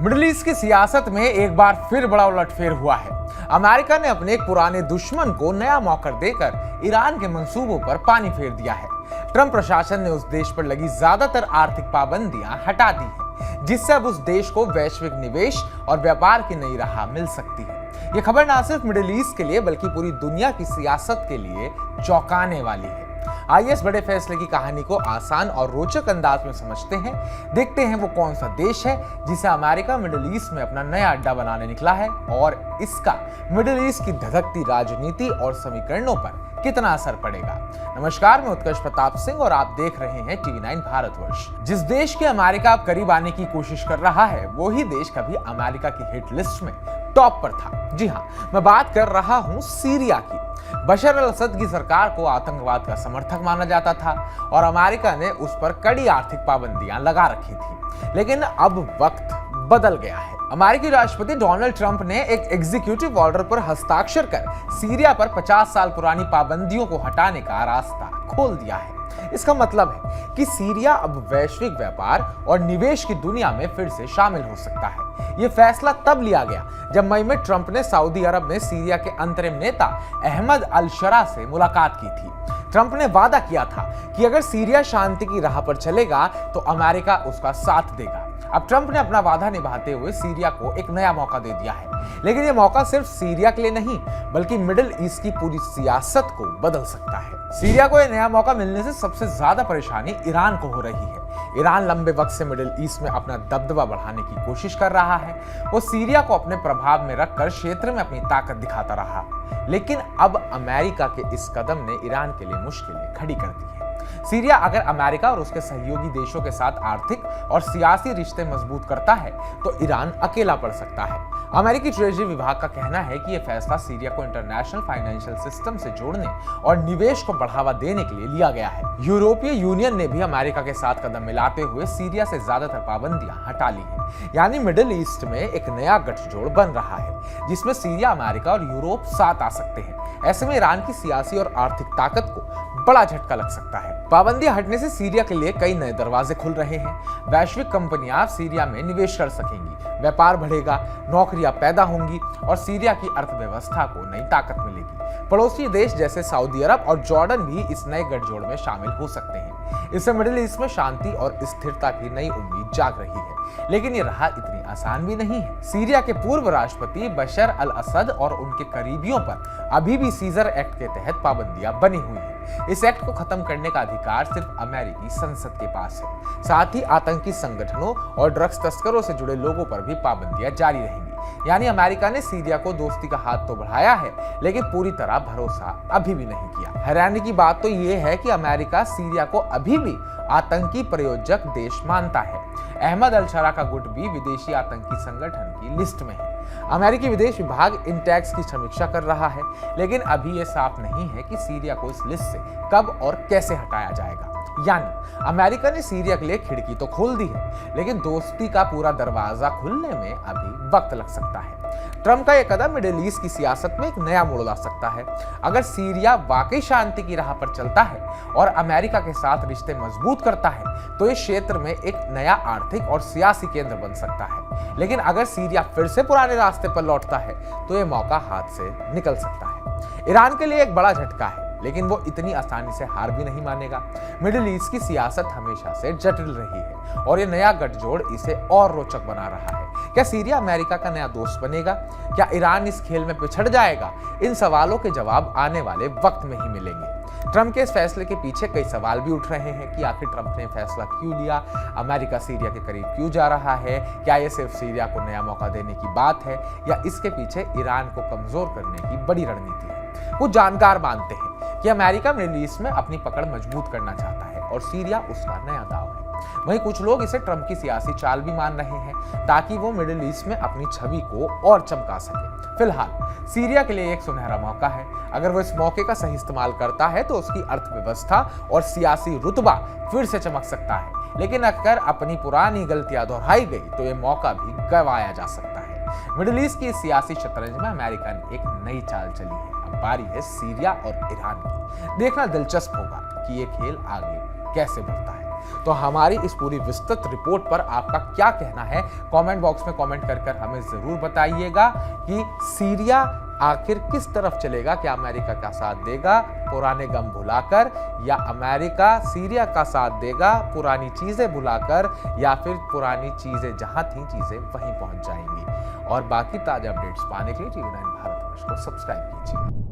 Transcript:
Middle east की सियासत में एक बार फिर बड़ा उलटफेर हुआ है। अमेरिका ने अपने एक पुराने दुश्मन को नया मौका देकर ईरान के मंसूबों पर पानी फेर दिया है। ट्रंप प्रशासन ने उस देश पर लगी ज्यादातर आर्थिक पाबंदियां हटा दी है, जिससे अब उस देश को वैश्विक निवेश और व्यापार की नई राह मिल सकती है। ये खबर न सिर्फ मिडिल ईस्ट के लिए बल्कि पूरी दुनिया की सियासत के लिए चौंकाने वाली है। आइए इस बड़े फैसले की कहानी को आसान और रोचक अंदाज में समझते हैं। देखते हैं वो कौन सा देश है जिसे अमेरिका मिडिल ईस्ट में अपना नया अड्डा बनाने निकला है और इसका मिडिल ईस्ट की धधकती राजनीति और समीकरणों पर कितना असर पड़ेगा। नमस्कार, मैं उत्कर्ष प्रताप सिंह और आप देख रहे हैं टीवी9 भारतवर्ष। जिस देश के अमेरिका अब करीब आने की कोशिश कर रहा है, वो ही देश कभी अमेरिका की हिट लिस्ट में टॉप पर था। जी हाँ, मैं बात कर रहा हूँ सीरिया की। बशर अल असद की सरकार को आतंकवाद का समर्थक माना जाता था और अमेरिका ने उस पर कड़ी आर्थिक पाबंदियां लगा रखी थी। लेकिन अब वक्त बदल गया है। अमेरिकी राष्ट्रपति डोनाल्ड ट्रंप ने एक एग्जीक्यूटिव ऑर्डर पर हस्ताक्षर कर सीरिया पर 50 साल पुरानी पाबंदियों को हटाने का रास्ता खोल दिया है। इसका मतलब है कि सीरिया अब वैश्विक व्यापार और निवेश की दुनिया में फिर से शामिल हो सकता है। यह फैसला तब लिया गया जब मई में ट्रंप ने सऊदी अरब में सीरिया के अंतरिम नेता अहमद अल शरा से मुलाकात की थी। ट्रंप ने वादा किया था कि अगर सीरिया शांति की राह पर चलेगा तो अमेरिका उसका साथ देगा। अब ट्रंप ने अपना वादा निभाते हुए सीरिया को एक नया मौका दे दिया है। लेकिन यह मौका सिर्फ सीरिया के लिए नहीं बल्कि मिडिल ईस्ट की पूरी सियासत को बदल सकता है। सीरिया को यह नया मौका मिलने से सबसे ज्यादा परेशानी ईरान को हो रही है। ईरान लंबे वक्त से मिडिल ईस्ट में अपना दबदबा बढ़ाने की कोशिश कर रहा है। वो सीरिया को अपने प्रभाव में रखकर क्षेत्र में अपनी ताकत दिखाता रहा। लेकिन अब अमेरिका के इस कदम ने ईरान के लिए मुश्किलें खड़ी कर दी है। सीरिया अगर अमेरिका और उसके सहयोगी देशों के साथ आर्थिक और सियासी रिश्ते मजबूत करता है तो ईरान अकेला पड़ सकता है। अमेरिकी ट्रेजरी विभाग का कहना है कि यह फैसला सीरिया को इंटरनेशनल फाइनेंशियल सिस्टम से जोड़ने और निवेश को बढ़ावा देने के लिए लिया गया है। यूरोपीय यूनियन ने भी अमेरिका के साथ कदम मिलाते हुए सीरिया से ज्यादातर पाबंदियां हटा ली है। यानी मिडिल ईस्ट में एक नया गठजोड़ बन रहा है जिसमें सीरिया, अमेरिका और यूरोप साथ आ सकते हैं। ऐसे में ईरान की सियासी और आर्थिक ताकत को बड़ा झटका लग सकता है। पाबंदियां हटने से सीरिया के लिए कई नए दरवाजे खुल रहे हैं। वैश्विक कंपनियां सीरिया में निवेश कर सकेंगी, व्यापार बढ़ेगा, नौकरियां पैदा होंगी और सीरिया की अर्थव्यवस्था को नई ताकत मिलेगी। पड़ोसी देश जैसे सऊदी अरब और जॉर्डन भी इस नए गठजोड़ में शामिल हो सकते हैं। इससे मिडिल ईस्ट में शांति और स्थिरता की नई उम्मीद जाग रही है। लेकिन ये राह इतनी आसान भी नहीं है। सीरिया के पूर्व राष्ट्रपति बशर अल असद और उनके करीबियों पर अभी भी सीजर एक्ट के तहत पाबंदियां बनी हुई हैं। इस एक्ट को खत्म करने का अधिकार सिर्फ अमेरिकी संसद के पास है। साथ ही आतंकी संगठनों और ड्रग्स तस्करों से जुड़े लोगों पर भी पाबंदियां जारी रहेंगी। यानी अमेरिका ने सीरिया को दोस्ती का हाथ तो बढ़ाया है लेकिन पूरी तरह भरोसा अभी भी नहीं किया। हैरानी की बात तो यह है कि अमेरिका सीरिया को अभी भी आतंकी प्रायोजक देश मानता है। अहमद अल शरा का गुट भी विदेशी आतंकी संगठन की लिस्ट में है। अमेरिकी विदेश विभाग इन टैग्स की समीक्षा कर रहा है लेकिन अभी यह साफ नहीं है कि सीरिया को इस लिस्ट से कब और कैसे हटाया जाएगा। यानी अमेरिका ने सीरिया के लिए खिड़की तो खोल दी है लेकिन दोस्ती का पूरा दरवाजा खुलने में अभी वक्त लग सकता है। ट्रंप का यह कदम मिडिल ईस्ट की सियासत में एक नया मोड़ ला सकता है। अगर सीरिया वाकई शांति की राह पर चलता है और अमेरिका के साथ रिश्ते मजबूत करता है तो इस क्षेत्र में एक नया आर्थिक और सियासी केंद्र बन सकता है। लेकिन अगर सीरिया फिर से पुराने रास्ते पर लौटता है तो यह मौका हाथ से निकल सकता है। ईरान के लिए एक बड़ा झटका है लेकिन वो इतनी आसानी से हार भी नहीं मानेगा। मिडिल ईस्ट की सियासत हमेशा से जटिल रही है और ये नया गठजोड़ इसे और रोचक बना रहा है। क्या सीरिया अमेरिका का नया दोस्त बनेगा? क्या ईरान इस खेल में पिछड़ जाएगा? इन सवालों के जवाब आने वाले वक्त में ही मिलेंगे। ट्रंप के इस फैसले के पीछे कई सवाल भी उठ रहे हैं कि आखिर ट्रंप ने फैसला क्यों लिया, अमेरिका सीरिया के करीब क्यों जा रहा है, क्या यह सिर्फ सीरिया को नया मौका देने की बात है या इसके पीछे ईरान को कमजोर करने की बड़ी रणनीति है। कुछ जानकार मानते हैं कि अमेरिका मिडिल ईस्ट में अपनी पकड़ मजबूत करना चाहता है और सीरिया उसका नया दांव है। वहीं कुछ लोग इसे ट्रंप की सियासी चाल भी मान रहे हैं ताकि वो मिडिल ईस्ट में अपनी छवि को और चमका सके। फिलहाल सीरिया के लिए एक सुनहरा मौका है। अगर वो इस मौके का सही इस्तेमाल करता है तो उसकी अर्थव्यवस्था और सियासी रुतबा फिर से चमक सकता है। लेकिन अगर अपनी पुरानी गलतियां दोहराई गई तो ये मौका भी गंवाया जा सकता है। मिडिल ईस्ट की सियासी शतरंज में अमेरिका ने एक नई चाल चली है। अब बारी है सीरिया और ईरान की। देखना दिलचस्प होगा कि ये खेल आगे कैसे बढ़ता है। तो हमारी इस पूरी विस्तृत रिपोर्ट पर आपका क्या कहना है, कमेंट बॉक्स में कमेंट कर हमें जरूर बताइएगा कि सीरिया आखिर किस तरफ चलेगा। क्या अमेरिका का साथ देगा पुराने गम भुलाकर, या अमेरिका सीरिया का साथ देगा पुरानी चीजें भुलाकर, या फिर पुरानी चीजें जहां थी चीजें वहीं पहुंच जाएंगी। और बाकी ताजा अपडेट्स पाने के लिए टीवी 9 भारतवर्ष को सब्सक्राइब कीजिए।